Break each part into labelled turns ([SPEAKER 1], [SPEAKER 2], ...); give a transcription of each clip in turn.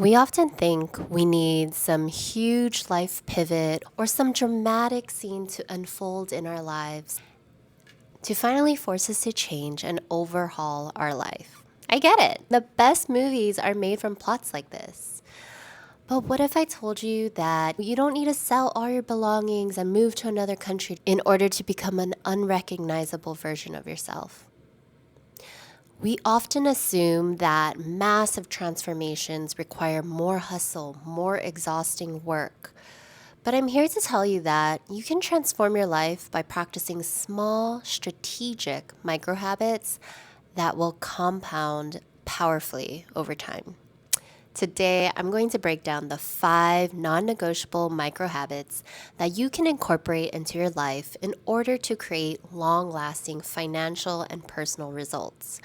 [SPEAKER 1] We often think we need some huge life pivot or some dramatic scene to unfold in our lives to finally force us to change and overhaul our life. I get it. The best movies are made from plots like this. But what if I told you that you don't need to sell all your belongings and move to another country in order to become an unrecognizable version of yourself? We often assume that massive transformations require more hustle, more exhausting work. But I'm here to tell you that you can transform your life by practicing small, strategic micro habits that will compound powerfully over time. Today, I'm going to break down the 5 non negotiable micro habits that you can incorporate into your life in order to create long lasting financial and personal results.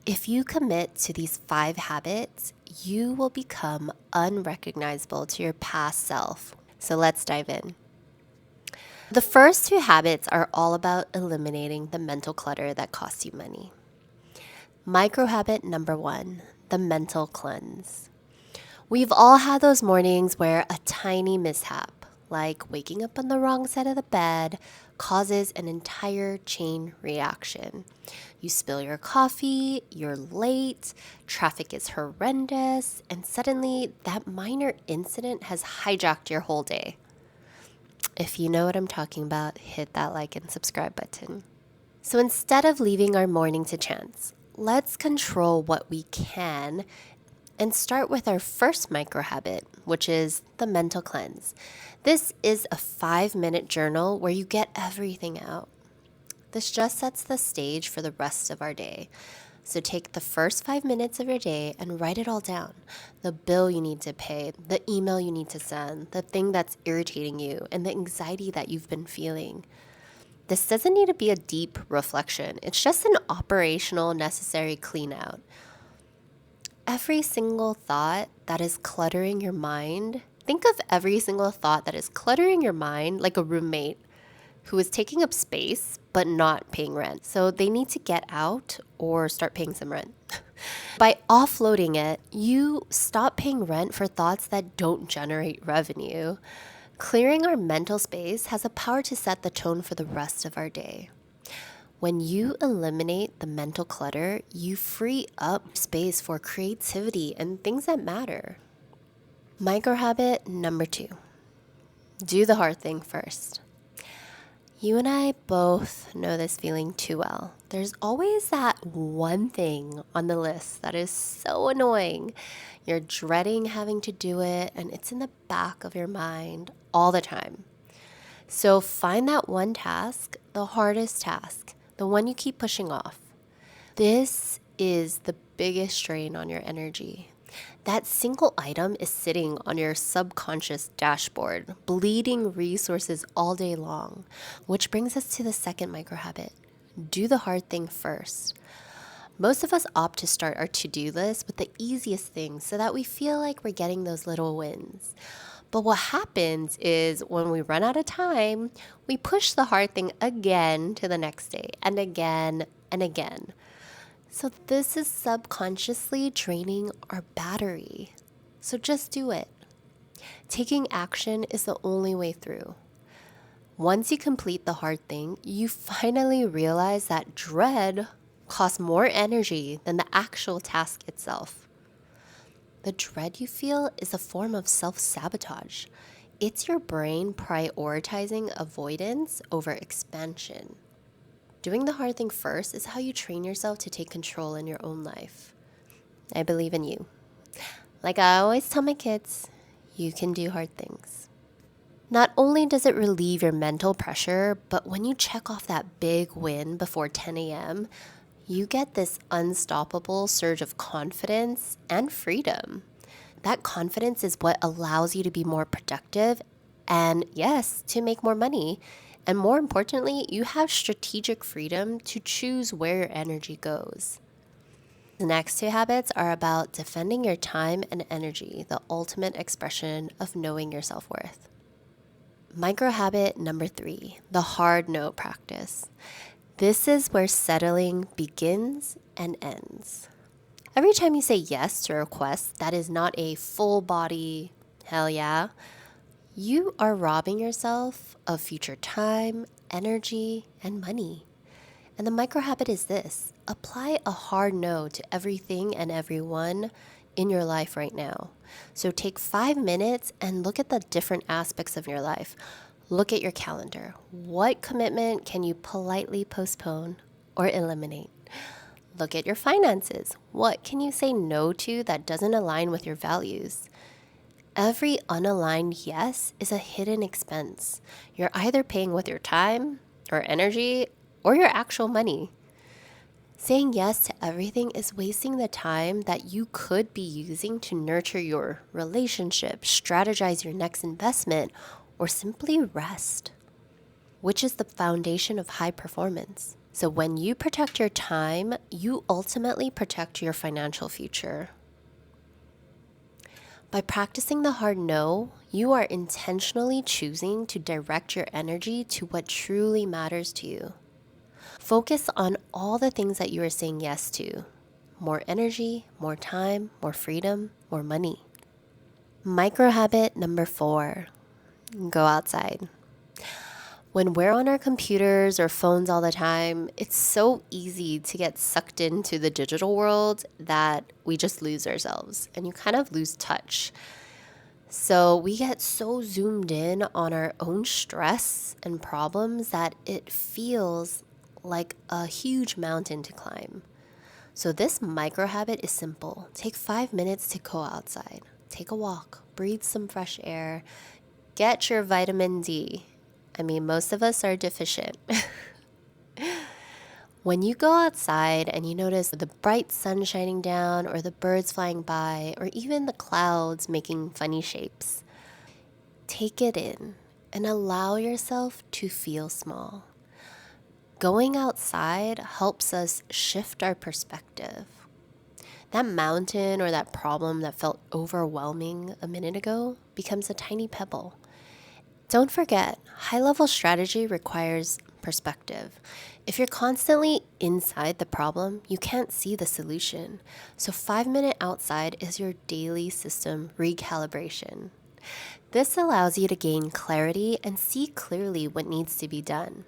[SPEAKER 1] If you commit to these 5 habits, you will become unrecognizable to your past self. So let's dive in. The first 2 habits are all about eliminating the mental clutter that costs you money. Micro habit number 1, the mental cleanse. We've all had those mornings where a tiny mishap, like waking up on the wrong side of the bed, causes an entire chain reaction. You spill your coffee, you're late, traffic is horrendous, and suddenly that minor incident has hijacked your whole day. If you know what I'm talking about, hit that like and subscribe button. So instead of leaving our morning to chance, let's control what we can and start with our first micro habit, which is the mental cleanse. This is a 5-minute journal where you get everything out. This just sets the stage for the rest of our day. So take the first 5 minutes of your day and write it all down. The bill you need to pay, the email you need to send, the thing that's irritating you, and the anxiety that you've been feeling. This doesn't need to be a deep reflection. It's just an operational, necessary clean out. Every single thought that is cluttering your mind, think of every single thought that is cluttering your mind like a roommate who is taking up space but not paying rent. So they need to get out or start paying some rent. By offloading it, you stop paying rent for thoughts that don't generate revenue. Clearing our mental space has the power to set the tone for the rest of our day. When you eliminate the mental clutter, you free up space for creativity and things that matter. Micro habit number 2, do the hard thing first. You and I both know this feeling too well. There's always that one thing on the list that is so annoying. You're dreading having to do it, and it's in the back of your mind all the time. So find that one task, the hardest task, the one you keep pushing off. This is the biggest strain on your energy. That single item is sitting on your subconscious dashboard, bleeding resources all day long, which brings us to the second micro habit. Do the hard thing first. Most of us opt to start our to-do list with the easiest things so that we feel like we're getting those little wins. But what happens is when we run out of time, we push the hard thing again to the next day and again and again. So this is subconsciously draining our battery. So just do it. Taking action is the only way through. Once you complete the hard thing, you finally realize that dread costs more energy than the actual task itself. The dread you feel is a form of self-sabotage. It's your brain prioritizing avoidance over expansion. Doing the hard thing first is how you train yourself to take control in your own life. I believe in you. Like I always tell my kids, you can do hard things. Not only does it relieve your mental pressure, but when you check off that big win before 10 a.m., you get this unstoppable surge of confidence and freedom. That confidence is what allows you to be more productive and, yes, to make more money. And more importantly, you have strategic freedom to choose where your energy goes. The next 2 habits are about defending your time and energy, the ultimate expression of knowing your self-worth. Micro habit number 3, the hard no practice. This is where settling begins and ends. Every time you say yes to a request that is not a full body, hell yeah, you are robbing yourself of future time, energy, and money. And the micro habit is this: apply a hard no to everything and everyone in your life right now. So take 5 minutes and look at the different aspects of your life. Look at your calendar. What commitment can you politely postpone or eliminate? Look at your finances. What can you say no to that doesn't align with your values? Every unaligned yes is a hidden expense. You're either paying with your time or energy or your actual money. Saying yes to everything is wasting the time that you could be using to nurture your relationship, strategize your next investment, or simply rest, which is the foundation of high performance. So when you protect your time, you ultimately protect your financial future. By practicing the hard no, you are intentionally choosing to direct your energy to what truly matters to you. Focus on all the things that you are saying yes to: more energy, more time, more freedom, more money. Micro habit number 4: go outside. When we're on our computers or phones all the time, it's so easy to get sucked into the digital world that we just lose ourselves and you kind of lose touch. So we get so zoomed in on our own stress and problems that it feels like a huge mountain to climb. So this micro habit is simple. Take 5 minutes to go outside, take a walk, breathe some fresh air, get your vitamin D. I mean, most of us are deficient. When you go outside and you notice the bright sun shining down, or the birds flying by, or even the clouds making funny shapes, take it in and allow yourself to feel small. Going outside helps us shift our perspective. That mountain or that problem that felt overwhelming a minute ago becomes a tiny pebble. Don't forget, high-level strategy requires perspective. If you're constantly inside the problem, you can't see the solution. So 5-minute outside is your daily system recalibration. This allows you to gain clarity and see clearly what needs to be done.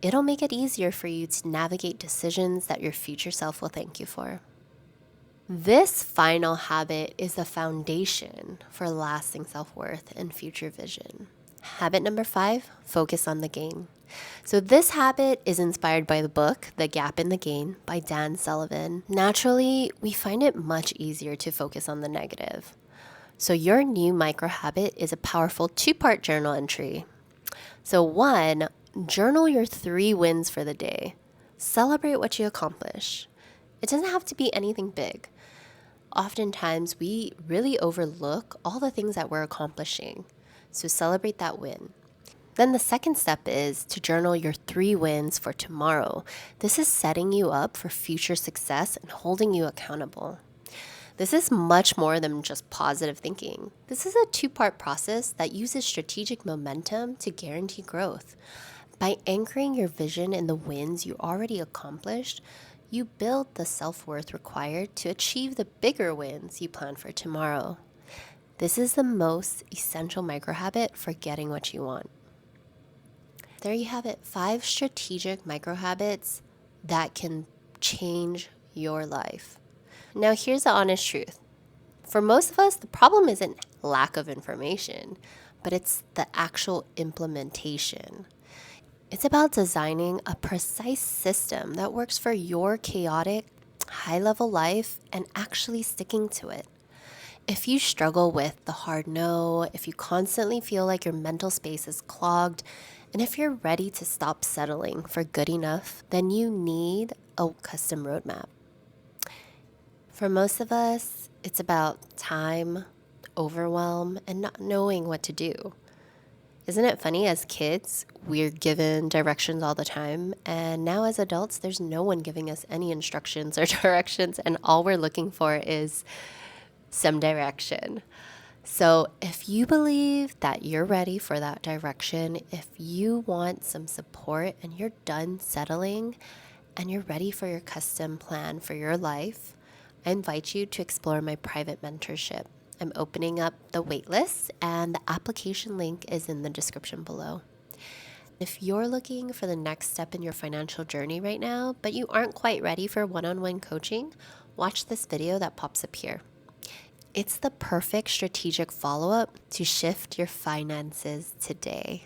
[SPEAKER 1] It'll make it easier for you to navigate decisions that your future self will thank you for. This final habit is the foundation for lasting self-worth and future vision. Habit number 5, focus on the gain. So this habit is inspired by the book, The Gap in the Gain by Dan Sullivan. Naturally, we find it much easier to focus on the negative. So your new micro habit is a powerful 2-part journal entry. So 1, journal your 3 wins for the day. Celebrate what you accomplish. It doesn't have to be anything big. Oftentimes, we really overlook all the things that we're accomplishing. So celebrate that win. Then the second step is to journal your 3 wins for tomorrow. This is setting you up for future success and holding you accountable. This is much more than just positive thinking. This is a 2-part process that uses strategic momentum to guarantee growth. By anchoring your vision in the wins you already accomplished, you build the self-worth required to achieve the bigger wins you plan for tomorrow. This is the most essential micro habit for getting what you want. There you have it, 5 strategic micro habits that can change your life. Now, here's the honest truth. For most of us, the problem isn't lack of information, but it's the actual implementation. It's about designing a precise system that works for your chaotic, high-level life and actually sticking to it. If you struggle with the hard no, if you constantly feel like your mental space is clogged, and if you're ready to stop settling for good enough, then you need a custom roadmap. For most of us, it's about time, overwhelm, and not knowing what to do. Isn't it funny? As kids, we're given directions all the time, and now as adults, there's no one giving us any instructions or directions, and all we're looking for is some direction. So if you believe that you're ready for that direction, if you want some support and you're done settling and you're ready for your custom plan for your life, I invite you to explore my private mentorship. I'm opening up the waitlist, and the application link is in the description below. If you're looking for the next step in your financial journey right now, but you aren't quite ready for one-on-one coaching, watch this video that pops up here. It's the perfect strategic follow-up to shift your finances today.